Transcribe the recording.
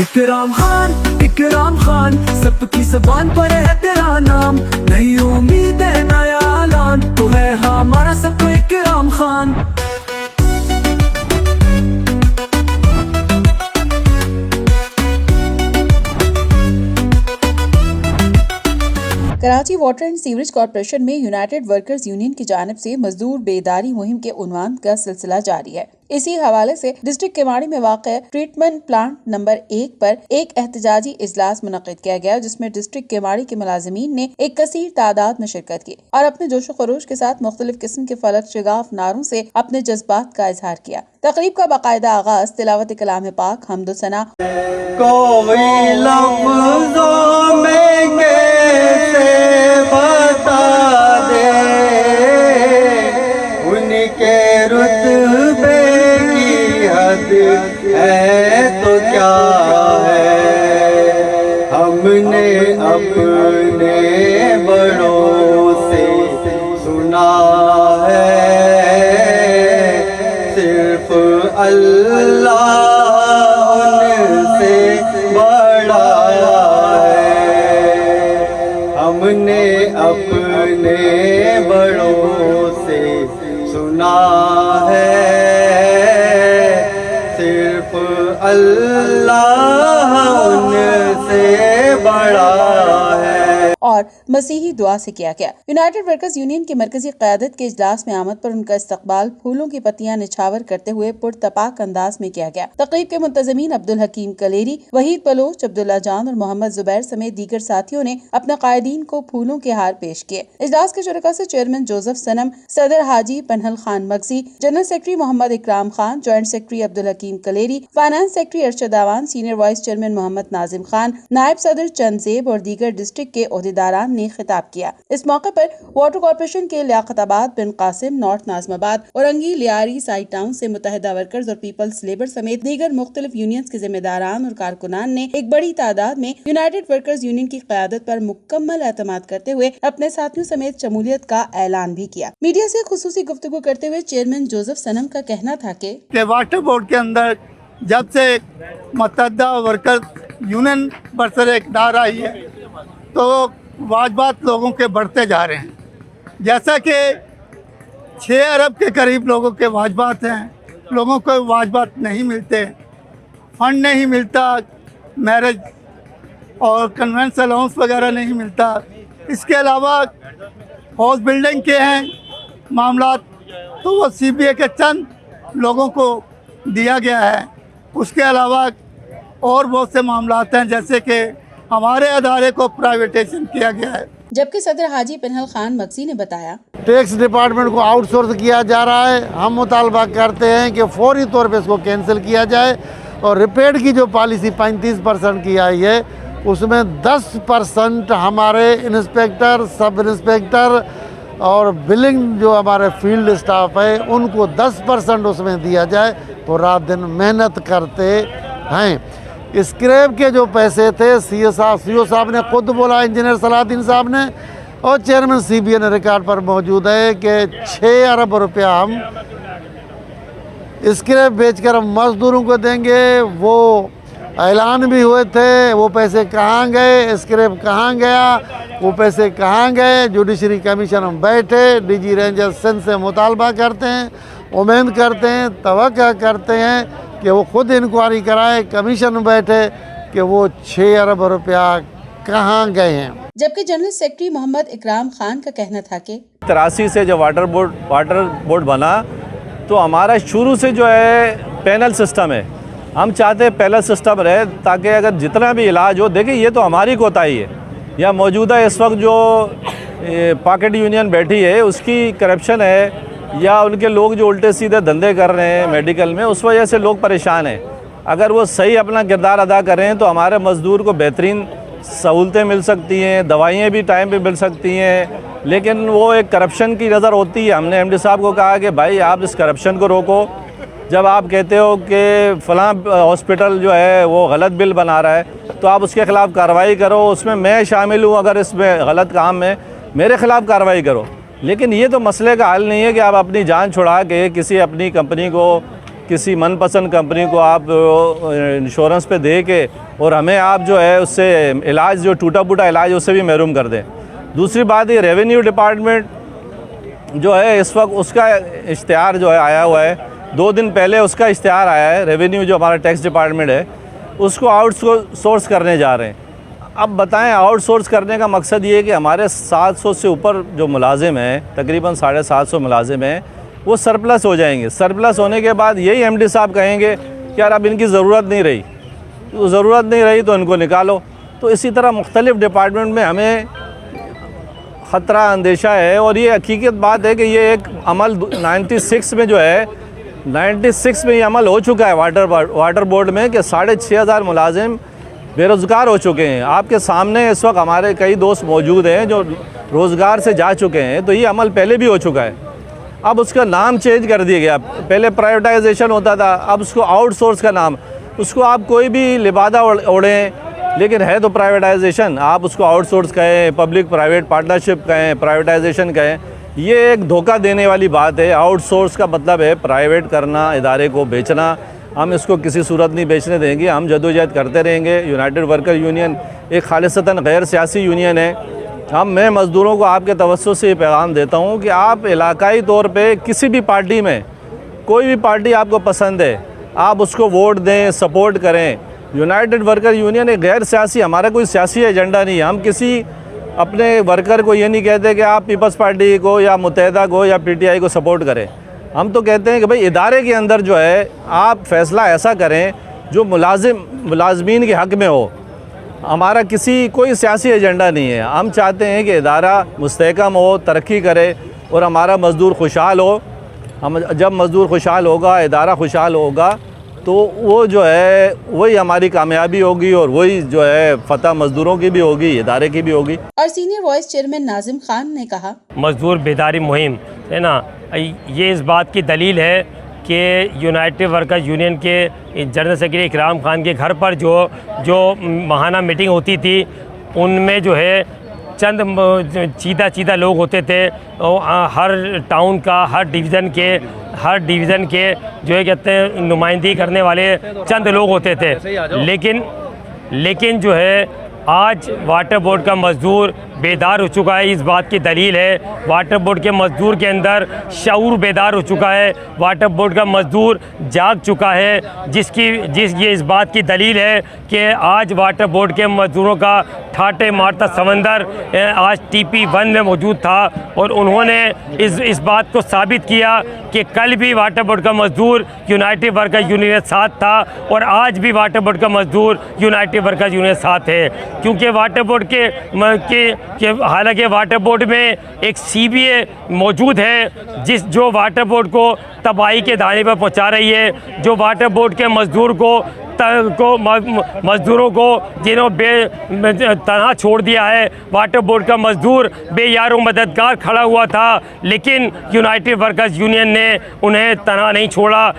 इकराम खान सबकी ज़बान पर है तेरा नाम, नई उम्मीद है नया ऐलान, तो है हमारा सबको इकराम Khan. Karachi water and sewerage corporation में यूनाइटेड वर्कर्स यूनियन की जानिब से मजदूर बेदारी मुहिम के उन्वान का सिलसिला जारी है। इसी हवाले से डिस्ट्रिक्ट केमाड़ी में वाक़ ट्रीटमेंट प्लांट नंबर 1 पर एक एहतजाजी इजलास मुनक़िद किया गया, जिसमें डिस्ट्रिक्ट केमाड़ी के मुलाजिमीन ने एक कसीर तादाद में शिरकत की और अपने जोशो खरोश के साथ मुख्तलिफ किस्म के फलक शिगाफ नारों से अपने जज्बात का इजहार किया। तकरीब का बाकायदा आगाज तिलावत कलाम पाक हम्दो सना है तो क्या है, हमने अपने बड़ों से सुना है, सिर्फ अल्लाह उनसे बड़ा है। हमने अपने बड़ों से सुना है, अल्लाह उनसे बड़ा है। और मसीही दुआ से किया गया। यूनाइटेड वर्कर्स यूनियन की मरकजी क़यादत के इजलास में आमद पर उनका इस्तकबाल फूलों की पत्तियां निछावर करते हुए पुरतपाक अंदाज में किया गया। तकरीब के मुंतज़मीन अब्दुल हकीम कलेरी, वहीद बलोच, अब्दुल्ला जान और मोहम्मद जुबैर समेत दीगर साथियों ने अपने कायदीन को फूलों के हार पेश किए। इजलास के शुरका से चेयरमैन जोसेफ सनम, सदर हाजी Panhal Khan Magji, general secretary Mohammad Ikram Khan, joint secretary Abdul Hakeem Kaleri, finance secretary Arshad Awan, senior vice chairman Mohammad Nazim Khan, नायब सदर चंदजेब और दीगर डिस्ट्रिक्ट के ओहदेदारान ने खिताब किया। इस मौके पर वाटर कॉर्पोरेशन के Liaquatabad, Bin Qasim, north Nazimabad, Orangi, Lyari, site town से मुत्तहिदा वर्कर्स और पीपल्स लेबर समेत दीगर मुख्तलिफ यूनियंस के जिम्मेदारान और कारकुनान ने एक बड़ी तादाद में यूनाइटेड वर्कर्स यूनियन की क़यादत पर मुकम्मल एतमाद करते हुए अपने साथियों समेत शमूलियत का ऐलान भी किया। मीडिया से खुसूसी गुफ्तगू करते हुए चेयरमैन जोसेफ सनम का कहना था कि वाटर बोर्ड के अंदर जब से मुत्तहिदा वर्कर्स यूनियन बरसर इक़्तिदार आई है तो वाजबात लोगों के बढ़ते जा रहे हैं। जैसा कि 6 अरब के करीब लोगों के वाजबात हैं, लोगों को वाजबात नहीं मिलते, फंड नहीं मिलता, मैरिज और कन्वेंस अलाउंस वगैरह नहीं मिलता। इसके अलावा हाउस बिल्डिंग के हैं मामलात, तो वो CBA के चंद लोगों को दिया गया है। उसके अलावा और बहुत से मामलात हैं, जैसे कि हमारे अदारे को प्राइवेटाइजेशन किया गया है। जबकि सदर हाजी पन्हल खान मगजी ने बताया, टैक्स डिपार्टमेंट को आउटसोर्स किया जा रहा है। हम मुतालबा करते हैं कि फौरी तौर पे इसको कैंसिल किया जाए और रिपेड की जो पॉलिसी 35% की आई है उसमें 10% हमारे इंस्पेक्टर, सब इंस्पेक्टर और बिलिंग जो हमारे फील्ड स्टाफ है उनको 10% उसमें दिया जाए। वो रात दिन मेहनत करते हैं। स्क्रैप के जो पैसे थे सीओ साहब ने खुद बोला, इंजीनियर सलाहुद्दीन साहब ने, और चेयरमैन CBA ने रिकॉर्ड पर मौजूद है कि 6 अरब रुपया हम स्क्रैप बेचकर हम मजदूरों को देंगे। वो ऐलान भी हुए थे, वो पैसे कहाँ गए, स्क्रैप कहाँ गया, वो पैसे कहाँ गए। जुडिशरी कमीशन में बैठे DG रेंजर सिंध से मुतालबा करते हैं, उम्मीद करते हैं, तवक्का करते हैं कि वो खुद इंक्वायरी कराए, कमीशन में बैठे कि वो 6 अरब रुपया कहाँ गए हैं। जबकि जनरल सेक्रेटरी मोहम्मद इकराम खान का कहना था कि 83 से जब वाटर बोर्ड बना तो हमारा शुरू से जो है पैनल सिस्टम है। हम चाहते हैं पैनल सिस्टम रहे ताकि अगर जितना भी इलाज हो, देखिए ये तो हमारी कोताही है या मौजूदा इस वक्त जो पॉकेट यूनियन बैठी है उसकी करप्शन है या उनके लोग जो उल्टे सीधे धंधे कर रहे हैं मेडिकल में, उस वजह से लोग परेशान हैं। अगर वो सही अपना किरदार अदा कर रहे हैं तो हमारे मज़दूर को बेहतरीन सहूलतें मिल सकती हैं, दवाइयाँ भी टाइम पे मिल सकती हैं। लेकिन वो एक करप्शन की नज़र होती है। हमने MD साहब को कहा कि भाई आप इस करप्शन को रोको। जब आप कहते हो कि फ़लाँ हॉस्पिटल जो है वो गलत बिल बना रहा है तो आप उसके ख़िलाफ़ कार्रवाई करो, उसमें मैं शामिल हूँ, अगर इसमें गलत काम में मेरे ख़िलाफ़ कार्रवाई करो। लेकिन ये तो मसले का हल नहीं है कि आप अपनी जान छुड़ा के किसी अपनी कंपनी को किसी मनपसंद कंपनी को आप इंश्योरेंस पे दे के और हमें आप जो है उससे इलाज, जो टूटा फूटा इलाज, उससे भी महरूम कर दें। दूसरी बात, ये रेवेन्यू डिपार्टमेंट जो है इस वक्त उसका इश्तिहार जो है आया हुआ है, 2 दिन पहले उसका इश्तिहार आया है। रेवेन्यू जो हमारा टैक्स डिपार्टमेंट है उसको आउटसोर्स करने जा रहे हैं। अब बताएं, आउटसोर्स करने का मकसद ये है कि हमारे 700 से ऊपर जो मुलाजिम हैं, तकरीबन 750 मुलाजिम हैं, वो सरप्लस हो जाएंगे। सरप्लस होने के बाद यही एमडी साहब कहेंगे कि यार अब इनकी ज़रूरत नहीं रही, तो ज़रूरत नहीं रही तो इनको निकालो। तो इसी तरह मुख्तलिफ़ डिपार्टमेंट में हमें ख़तरा, अंदेशा है। और ये हकीकत बात है कि ये एक अमल 96 में जो है, 96 में ये अमल हो चुका है वाटर बोर्ड में कि 6500 मुलाजिम बेरोज़गार हो चुके हैं। आपके सामने इस वक्त हमारे कई दोस्त मौजूद हैं जो रोज़गार से जा चुके हैं। तो ये अमल पहले भी हो चुका है, अब उसका नाम चेंज कर दिया गया। पहले प्राइवेटाइजेशन होता था, अब उसको आउटसोर्स का नाम, उसको आप कोई भी लिबादा ओढ़ें, लेकिन है तो प्राइवेटाइजेशन। आप उसको आउटसोर्स कहें, पब्लिक प्राइवेट पार्टनरशिप कहें, प्राइवेटाइजेशन कहें, ये एक धोखा देने वाली बात है। आउटसोर्स का मतलब है प्राइवेट करना, इदारे को बेचना। हम इसको किसी सूरत नहीं बेचने देंगे, हम जदोजहद करते रहेंगे। यूनाइटेड वर्कर यूनियन एक खालिसतन गैर सियासी यूनियन है। मैं मज़दूरों को आपके तवज्जो से ये पैगाम देता हूँ कि आप इलाकाई तौर पे किसी भी पार्टी में, कोई भी पार्टी आपको पसंद है, आप उसको वोट दें, सपोर्ट करें। यूनाइटेड वर्कर यूनियन एक गैर सियासी, हमारा कोई सियासी एजेंडा नहीं है। हम किसी अपने वर्कर को ये नहीं कहते कि आप पीपल्स पार्टी को या मुत्तहिदा को या पीटीआई को सपोर्ट करें। हम तो कहते हैं कि भाई इदारे के अंदर जो है आप फ़ैसला ऐसा करें जो मुलाजमीन के हक़ में हो। हमारा कोई सियासी एजेंडा नहीं है। हम चाहते हैं कि इदारा मुस्तहकम हो, तरक्की करे और हमारा मज़दूर खुशहाल हो। जब मज़दूर खुशहाल होगा, इदारा खुशहाल होगा, तो वो जो है वही हमारी कामयाबी होगी और वही जो है फतह मज़दूरों की भी होगी, इदारे की भी होगी। और senior vice chairman Nazim Khan ने कहा, मज़दूर बेदारी मुहिम है ना, ये इस बात की दलील है कि यूनाइटेड वर्कर्स यूनियन के जनरल सेक्रेटरी इकराम खान के घर पर जो माहाना मीटिंग होती थी, उनमें जो है चंद चीदा लोग होते थे। हर टाउन का, हर डिवीज़न के जो है कहते हैं नुमाइंदगी करने वाले चंद लोग होते थे। लेकिन जो है आज वाटर बोर्ड का मज़दूर बेदार हो चुका है। इस बात की दलील है वाटर बोर्ड के मज़दूर के अंदर शऊर बेदार हो चुका है। वाटर बोर्ड का मज़दूर जाग चुका है, ये इस बात की दलील है कि आज वाटर बोर्ड के मज़दूरों का ठाटे मारता समंदर आज TP1 में मौजूद था और उन्होंने इस बात को साबित किया कि कल भी वाटर बोर्ड का मज़दूर यूनाइटेड वर्कर्स यूनियन के साथ था और आज भी वाटर बोर्ड का मज़दूर यूनाइटेड वर्कर्स यूनियन के साथ है। क्योंकि वाटर बोर्ड के हालांकि वाटर बोर्ड में एक CBA मौजूद है जो वाटर बोर्ड को तबाही के दाने पर पहुंचा रही है, जो वाटर बोर्ड के मज़दूरों को जिन्होंने तनहा छोड़ दिया है। वाटर बोर्ड का मज़दूर बेयारो मददगार खड़ा हुआ था, लेकिन यूनाइटेड वर्कर्स यूनियन ने उन्हें तनहा नहीं छोड़ा।